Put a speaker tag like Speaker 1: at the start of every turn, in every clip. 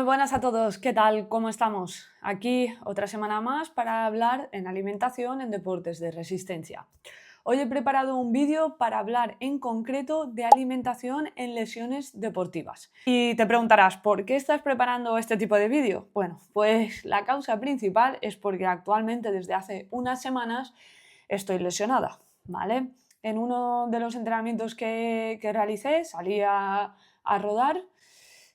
Speaker 1: Muy buenas a todos, ¿qué tal? ¿Cómo estamos? Aquí otra semana más para hablar en alimentación en deportes de resistencia. Hoy he preparado un vídeo para hablar en concreto de alimentación en lesiones deportivas. Y te preguntarás, ¿por qué estás preparando este tipo de vídeo? Bueno, pues la causa principal es porque actualmente desde hace unas semanas estoy lesionada, ¿vale? En uno de los entrenamientos que realicé salí a rodar.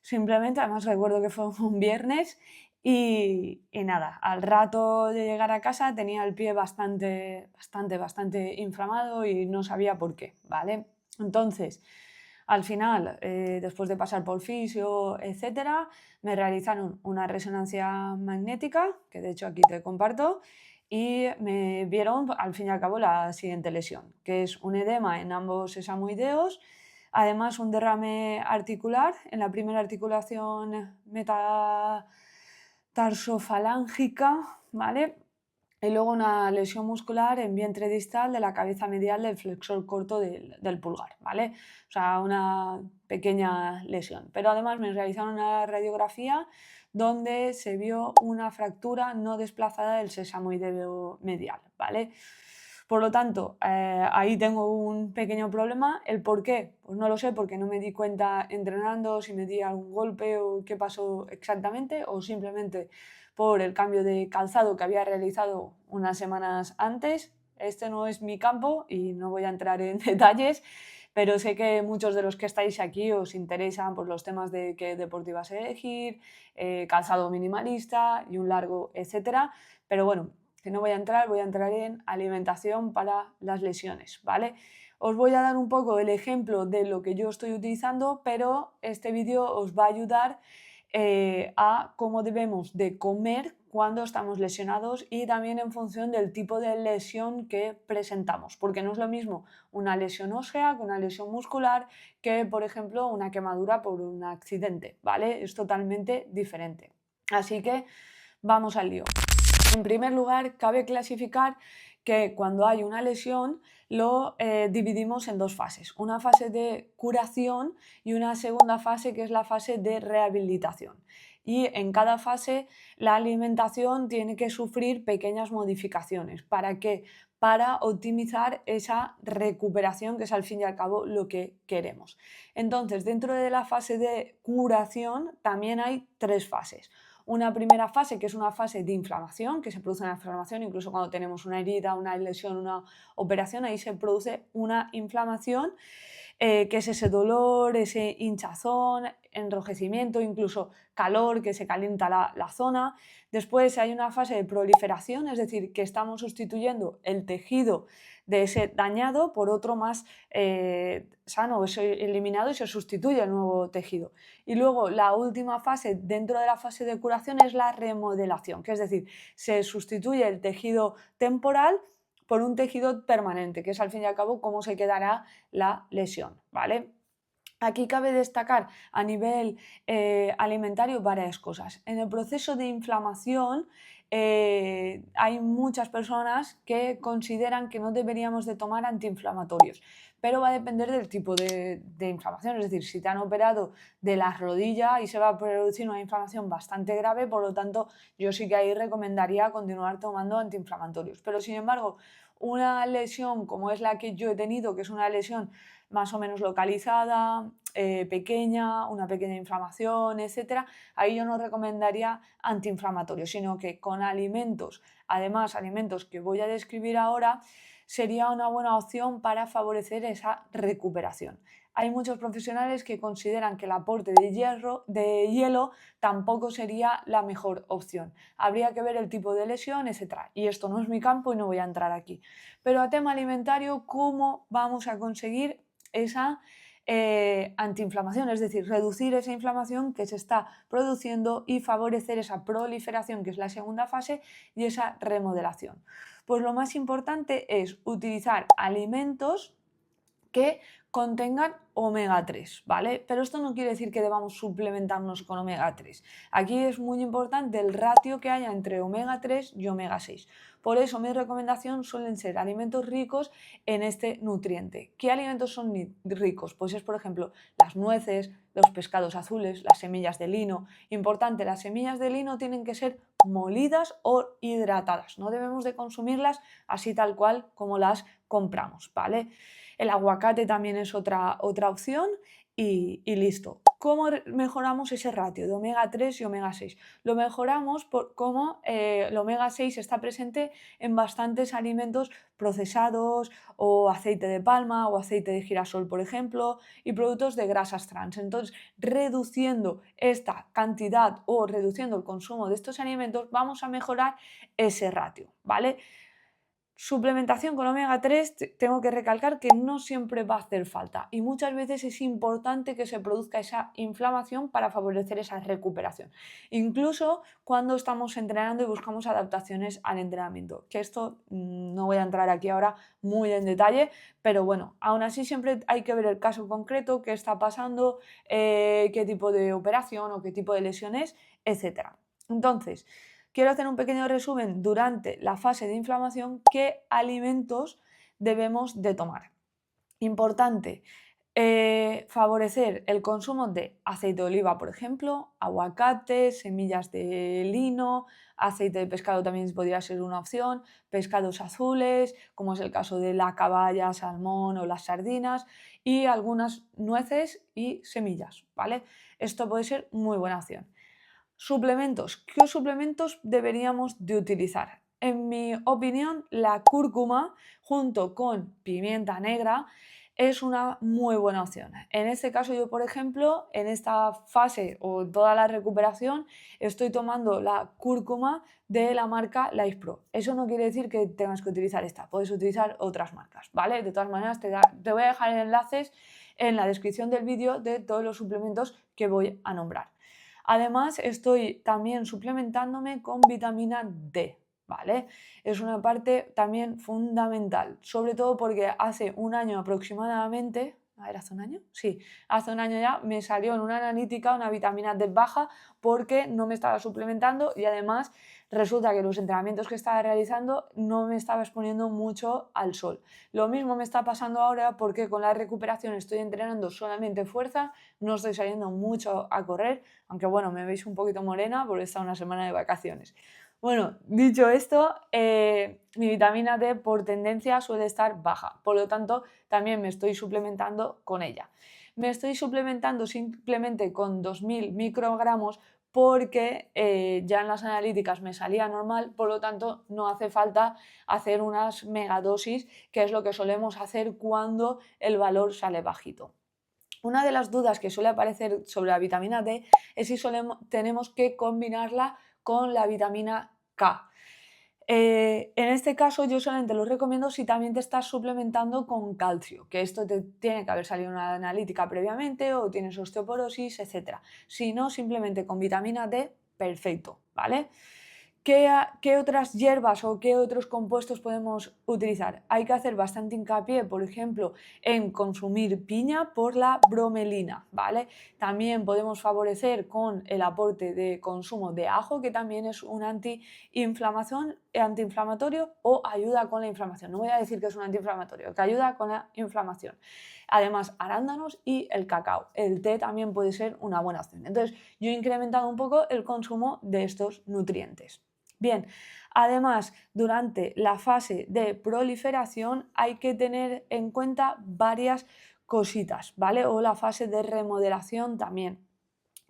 Speaker 1: Simplemente, además recuerdo que fue un viernes y nada, al rato de llegar a casa tenía el pie bastante inflamado y no sabía por qué, ¿vale? Entonces, al final, después de pasar por fisio, etcétera, me realizaron una resonancia magnética, que de hecho aquí te comparto, y me vieron al fin y al cabo la siguiente lesión, que es un edema en ambos sesamoideos. Además, un derrame articular en la primera articulación metatarsofalangica, ¿vale? Y luego una lesión muscular en vientre distal de la cabeza medial del flexor corto del pulgar, ¿vale? O sea, una pequeña lesión. Pero además me realizaron una radiografía donde se vio una fractura no desplazada del sesamoideo medial, ¿vale? Por lo tanto, ahí tengo un pequeño problema. ¿El por qué? Pues no lo sé, porque no me di cuenta entrenando si me di algún golpe o qué pasó exactamente, o simplemente por el cambio de calzado que había realizado unas semanas antes. Este no es mi campo y no voy a entrar en detalles, pero sé que muchos de los que estáis aquí os interesan por los temas de qué deportivas elegir, calzado minimalista y un largo, etcétera. Pero bueno, que no voy a entrar, voy a entrar en alimentación para las lesiones, ¿vale? Os voy a dar un poco el ejemplo de lo que yo estoy utilizando, pero este vídeo os va a ayudar a cómo debemos de comer cuando estamos lesionados y también en función del tipo de lesión que presentamos, porque no es lo mismo una lesión ósea que una lesión muscular que, por ejemplo, una quemadura por un accidente, ¿vale? Es totalmente diferente. Así que vamos al lío. En primer lugar, cabe clasificar que cuando hay una lesión lo dividimos en dos fases, una fase de curación y una segunda fase que es la fase de rehabilitación. Y en cada fase la alimentación tiene que sufrir pequeñas modificaciones. ¿Para qué? Para optimizar esa recuperación, que es al fin y al cabo lo que queremos. Entonces, dentro de la fase de curación también hay tres fases. Una primera fase, que es una fase de inflamación, que se produce una inflamación, incluso cuando tenemos una herida, una lesión, una operación, ahí se produce una inflamación, que es ese dolor, ese hinchazón, enrojecimiento, incluso calor, que se calienta la zona. Después hay una fase de proliferación, es decir, que estamos sustituyendo el tejido de ese dañado por otro más sano, es eliminado y se sustituye el nuevo tejido. Y luego la última fase dentro de la fase de curación es la remodelación, que es decir, se sustituye el tejido temporal por un tejido permanente, que es al fin y al cabo cómo se quedará la lesión, ¿vale? Aquí cabe destacar a nivel alimentario varias cosas. En el proceso de inflamación hay muchas personas que consideran que no deberíamos de tomar antiinflamatorios, pero va a depender del tipo de inflamación. Es decir, si te han operado de la rodilla y se va a producir una inflamación bastante grave, por lo tanto yo sí que ahí recomendaría continuar tomando antiinflamatorios. Pero sin embargo, una lesión como es la que yo he tenido, que es una lesión más o menos localizada, pequeña, una pequeña inflamación, etcétera, ahí yo no recomendaría antiinflamatorios, sino que con alimentos, además alimentos que voy a describir ahora, sería una buena opción para favorecer esa recuperación. Hay muchos profesionales que consideran que el aporte de hielo tampoco sería la mejor opción. Habría que ver el tipo de lesión, etcétera. Y esto no es mi campo y no voy a entrar aquí. Pero a tema alimentario, ¿cómo vamos a conseguir esa antiinflamación? Es decir, reducir esa inflamación que se está produciendo y favorecer esa proliferación, que es la segunda fase, y esa remodelación. Pues lo más importante es utilizar alimentos que contengan omega 3, ¿vale? Pero esto no quiere decir que debamos suplementarnos con omega 3. Aquí es muy importante el ratio que haya entre omega 3 y omega 6. Por eso mi recomendación suelen ser alimentos ricos en este nutriente. ¿Qué alimentos son ricos? Pues es, por ejemplo, las nueces, los pescados azules, las semillas de lino. Importante, las semillas de lino tienen que ser molidas o hidratadas. No debemos de consumirlas así tal cual como las compramos, ¿vale? El aguacate también es otra opción y listo. ¿Cómo mejoramos ese ratio de omega 3 y omega 6? Lo mejoramos por cómo el omega 6 está presente en bastantes alimentos procesados o aceite de palma o aceite de girasol, por ejemplo, y productos de grasas trans. Entonces, reduciendo esta cantidad o reduciendo el consumo de estos alimentos, vamos a mejorar ese ratio, ¿vale? Suplementación con omega 3, tengo que recalcar que no siempre va a hacer falta y muchas veces es importante que se produzca esa inflamación para favorecer esa recuperación. Incluso cuando estamos entrenando y buscamos adaptaciones al entrenamiento, que esto no voy a entrar aquí ahora muy en detalle, pero bueno, aún así siempre hay que ver el caso concreto, qué está pasando, qué tipo de operación o qué tipo de lesiones, etcétera. Entonces, quiero hacer un pequeño resumen durante la fase de inflamación, qué alimentos debemos de tomar. Importante, favorecer el consumo de aceite de oliva, por ejemplo, aguacate, semillas de lino, aceite de pescado también podría ser una opción, pescados azules, como es el caso de la caballa, salmón o las sardinas, y algunas nueces y semillas, ¿vale? Esto puede ser muy buena opción. Suplementos. ¿Qué suplementos deberíamos de utilizar? En mi opinión, la cúrcuma junto con pimienta negra es una muy buena opción. En este caso yo, por ejemplo, en esta fase o toda la recuperación estoy tomando la cúrcuma de la marca Life Pro. Eso no quiere decir que tengas que utilizar esta, puedes utilizar otras marcas, ¿vale? De todas maneras, te voy a dejar enlaces en la descripción del vídeo de todos los suplementos que voy a nombrar. Además, estoy también suplementándome con vitamina D, ¿vale? Es una parte también fundamental, sobre todo porque hace un año aproximadamente, a ver, ¿hace un año? Sí, hace un año ya me salió en una analítica una vitamina D baja porque no me estaba suplementando y además resulta que los entrenamientos que estaba realizando no me estaba exponiendo mucho al sol. Lo mismo me está pasando ahora porque con la recuperación estoy entrenando solamente fuerza, no estoy saliendo mucho a correr, aunque bueno, me veis un poquito morena porque he estado una semana de vacaciones. Bueno, dicho esto, mi vitamina D por tendencia suele estar baja, por lo tanto también me estoy suplementando con ella. Me estoy suplementando simplemente con 2000 microgramos porque ya en las analíticas me salía normal, por lo tanto no hace falta hacer unas megadosis, que es lo que solemos hacer cuando el valor sale bajito. Una de las dudas que suele aparecer sobre la vitamina D es si tenemos que combinarla con la vitamina K. En este caso yo solamente lo recomiendo si también te estás suplementando con calcio, que esto te tiene que haber salido una analítica previamente o tienes osteoporosis, etc. Si no, simplemente con vitamina D, perfecto, ¿vale? ¿Qué otras hierbas o qué otros compuestos podemos utilizar? Hay que hacer bastante hincapié, por ejemplo, en consumir piña por la bromelina, ¿vale? También podemos favorecer con el aporte de consumo de ajo, que también es un antiinflamatorio o ayuda con la inflamación. No voy a decir que es un antiinflamatorio, que ayuda con la inflamación. Además, arándanos y el cacao. El té también puede ser una buena opción. Entonces, yo he incrementado un poco el consumo de estos nutrientes. Bien, además, durante la fase de proliferación hay que tener en cuenta varias cositas, ¿vale? O la fase de remodelación también,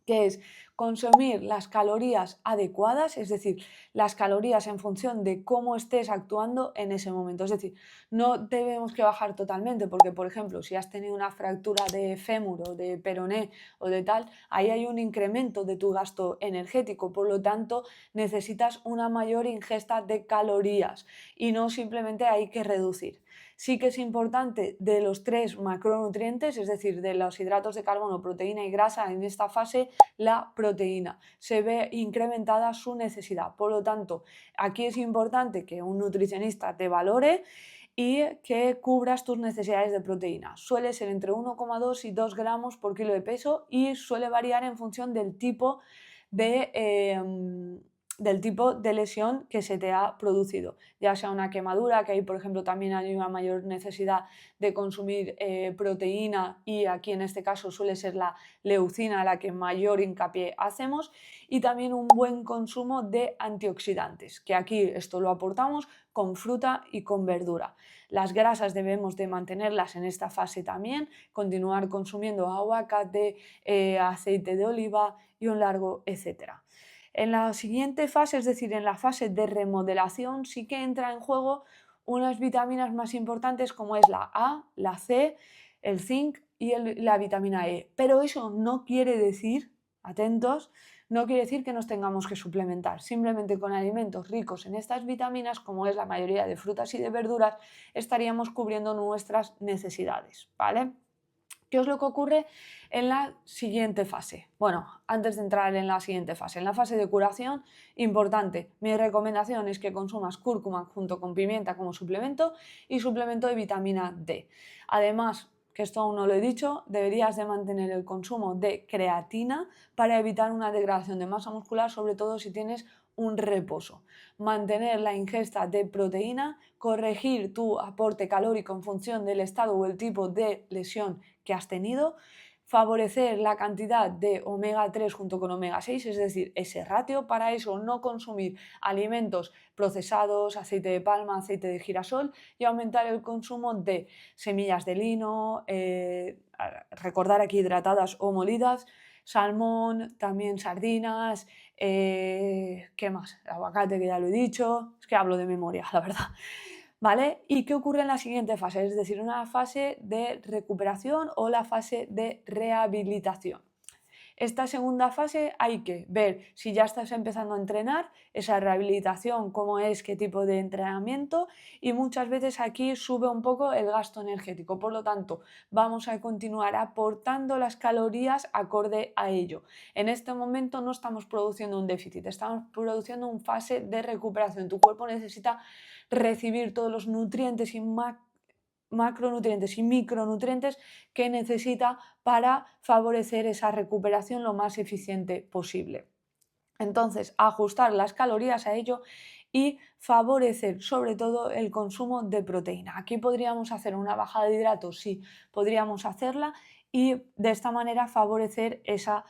Speaker 1: que es consumir las calorías adecuadas, es decir, las calorías en función de cómo estés actuando en ese momento. Es decir, no tenemos que bajar totalmente porque, por ejemplo, si has tenido una fractura de fémur o de peroné o de tal, ahí hay un incremento de tu gasto energético, por lo tanto, necesitas una mayor ingesta de calorías y no simplemente hay que reducir. Sí que es importante de los 3 macronutrientes, es decir, de los hidratos de carbono, proteína y grasa, en esta fase la proteína. Se ve incrementada su necesidad. Por lo tanto, aquí es importante que un nutricionista te valore y que cubras tus necesidades de proteína. Suele ser entre 1,2 y 2 gramos por kilo de peso y suele variar en función del tipo de lesión que se te ha producido, ya sea una quemadura, que ahí por ejemplo también hay una mayor necesidad de consumir proteína, y aquí en este caso suele ser la leucina la que mayor hincapié hacemos, y también un buen consumo de antioxidantes, que aquí esto lo aportamos con fruta y con verdura. Las grasas debemos de mantenerlas en esta fase también, continuar consumiendo aguacate, aceite de oliva y un largo etcétera. En la siguiente fase, es decir, en la fase de remodelación, sí que entra en juego unas vitaminas más importantes como es la A, la C, el zinc y la vitamina E. Pero eso no quiere decir, atentos, no quiere decir que nos tengamos que suplementar. Simplemente con alimentos ricos en estas vitaminas, como es la mayoría de frutas y de verduras, estaríamos cubriendo nuestras necesidades, ¿vale? ¿Qué es lo que ocurre en la siguiente fase? Bueno, antes de entrar en la siguiente fase, en la fase de curación, importante, mi recomendación es que consumas cúrcuma junto con pimienta como suplemento y suplemento de vitamina D. Además, que esto aún no lo he dicho, deberías de mantener el consumo de creatina para evitar una degradación de masa muscular, sobre todo si tienes un reposo. Mantener la ingesta de proteína, corregir tu aporte calórico en función del estado o el tipo de lesión que has tenido, favorecer la cantidad de omega 3 junto con omega 6, es decir, ese ratio. Para eso no consumir alimentos procesados, aceite de palma, aceite de girasol, y aumentar el consumo de semillas de lino, recordar aquí hidratadas o molidas, salmón, también sardinas, ¿qué más? El aguacate, que ya lo he dicho, es que hablo de memoria, la verdad. ¿Vale? ¿Y qué ocurre en la siguiente fase? Es decir, una fase de recuperación o la fase de rehabilitación. Esta segunda fase hay que ver si ya estás empezando a entrenar, esa rehabilitación, cómo es, qué tipo de entrenamiento, y muchas veces aquí sube un poco el gasto energético. Por lo tanto, vamos a continuar aportando las calorías acorde a ello. En este momento no estamos produciendo un déficit, estamos produciendo una fase de recuperación. Tu cuerpo necesita recibir todos los nutrientes y macronutrientes y micronutrientes que necesita para favorecer esa recuperación lo más eficiente posible. Entonces, ajustar las calorías a ello y favorecer sobre todo el consumo de proteína. Aquí podríamos hacer una bajada de hidratos, sí, podríamos hacerla, y de esta manera favorecer esa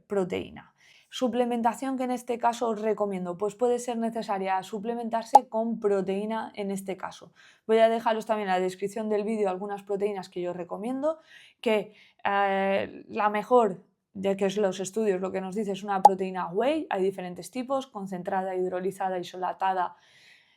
Speaker 1: proteína. Suplementación, que en este caso os recomiendo, pues puede ser necesaria suplementarse con proteína en este caso. Voy a dejaros también en la descripción del vídeo algunas proteínas que yo recomiendo, que la mejor, ya que es los estudios lo que nos dice, es una proteína whey. Hay diferentes tipos: concentrada, hidrolizada, isolatada,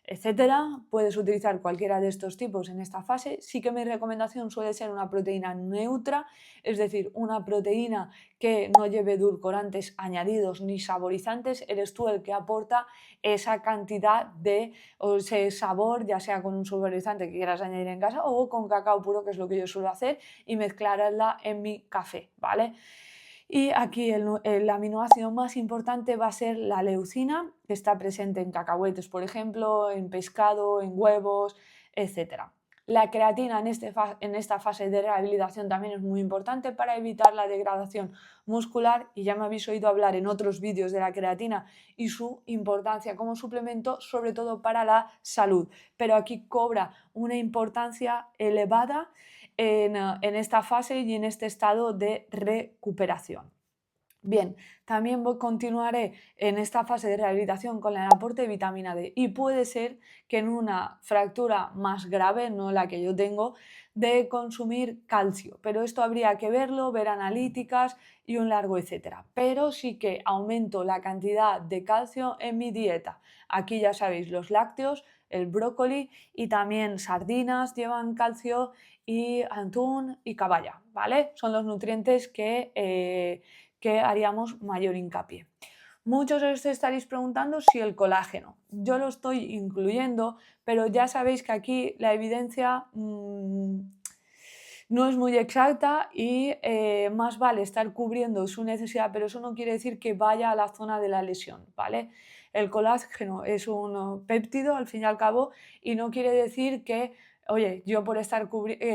Speaker 1: etcétera. Puedes utilizar cualquiera de estos tipos en esta fase. Sí que mi recomendación suele ser una proteína neutra, es decir, una proteína que no lleve edulcorantes añadidos ni saborizantes. Eres tú el que aporta esa cantidad de, o ese sabor, ya sea con un saborizante que quieras añadir en casa o con cacao puro, que es lo que yo suelo hacer, y mezclarla en mi café, ¿vale? Y aquí el aminoácido más importante va a ser la leucina, que está presente en cacahuetes, por ejemplo, en pescado, en huevos, etc. La creatina en esta fase de rehabilitación también es muy importante para evitar la degradación muscular, y ya me habéis oído hablar en otros vídeos de la creatina y su importancia como suplemento, sobre todo para la salud. Pero aquí cobra una importancia elevada en esta fase y en este estado de recuperación. Bien, también continuaré en esta fase de rehabilitación con el aporte de vitamina D, y puede ser que en una fractura más grave, no la que yo tengo, de consumir calcio, pero esto habría que verlo, ver analíticas y un largo etcétera. Pero sí que aumento la cantidad de calcio en mi dieta. Aquí ya sabéis, los lácteos, el brócoli y también sardinas llevan calcio, y atún y caballa, ¿vale? Son los nutrientes que haríamos mayor hincapié. Muchos os estaréis preguntando si el colágeno. Yo lo estoy incluyendo, pero ya sabéis que aquí la evidencia no es muy exacta y más vale estar cubriendo su necesidad, pero eso no quiere decir que vaya a la zona de la lesión, ¿vale? El colágeno es un péptido al fin y al cabo y no quiere decir que, oye, yo por estar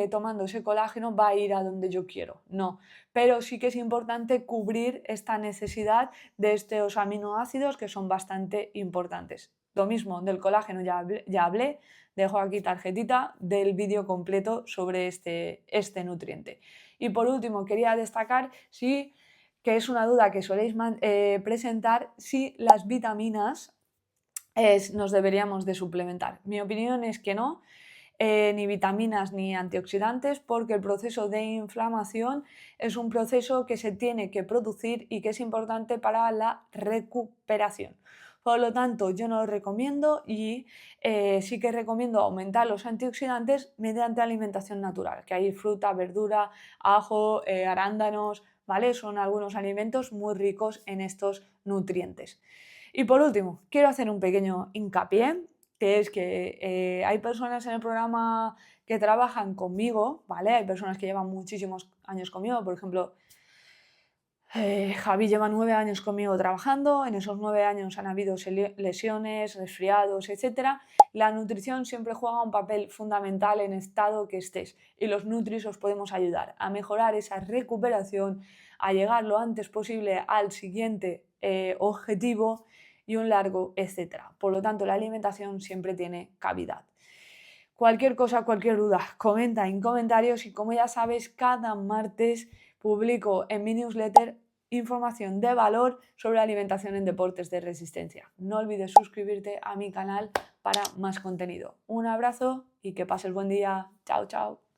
Speaker 1: tomando ese colágeno va a ir a donde yo quiero, no, pero sí que es importante cubrir esta necesidad de estos aminoácidos que son bastante importantes. Lo mismo del colágeno ya hablé, dejo aquí tarjetita del vídeo completo sobre este nutriente. Y por último, quería destacar que es una duda que soléis presentar, si las vitaminas nos deberíamos de suplementar. Mi opinión es que no, ni vitaminas ni antioxidantes, porque el proceso de inflamación es un proceso que se tiene que producir y que es importante para la recuperación. Por lo tanto, yo no lo recomiendo y sí que recomiendo aumentar los antioxidantes mediante alimentación natural, que hay fruta, verdura, ajo, arándanos, ¿vale? Son algunos alimentos muy ricos en estos nutrientes. Y por último, quiero hacer un pequeño hincapié, que es que hay personas en el programa que trabajan conmigo, ¿vale? Hay personas que llevan muchísimos años conmigo, por ejemplo, Javi lleva 9 años conmigo trabajando, en esos 9 años han habido lesiones, resfriados, etc. La nutrición siempre juega un papel fundamental en el estado que estés y los nutris os podemos ayudar a mejorar esa recuperación, a llegar lo antes posible al siguiente objetivo y un largo, etcétera. Por lo tanto, la alimentación siempre tiene cavidad. Cualquier cosa, cualquier duda, comenta en comentarios y como ya sabes, cada martes publico en mi newsletter información de valor sobre alimentación en deportes de resistencia. No olvides suscribirte a mi canal para más contenido. Un abrazo y que pases buen día. Chao, chao.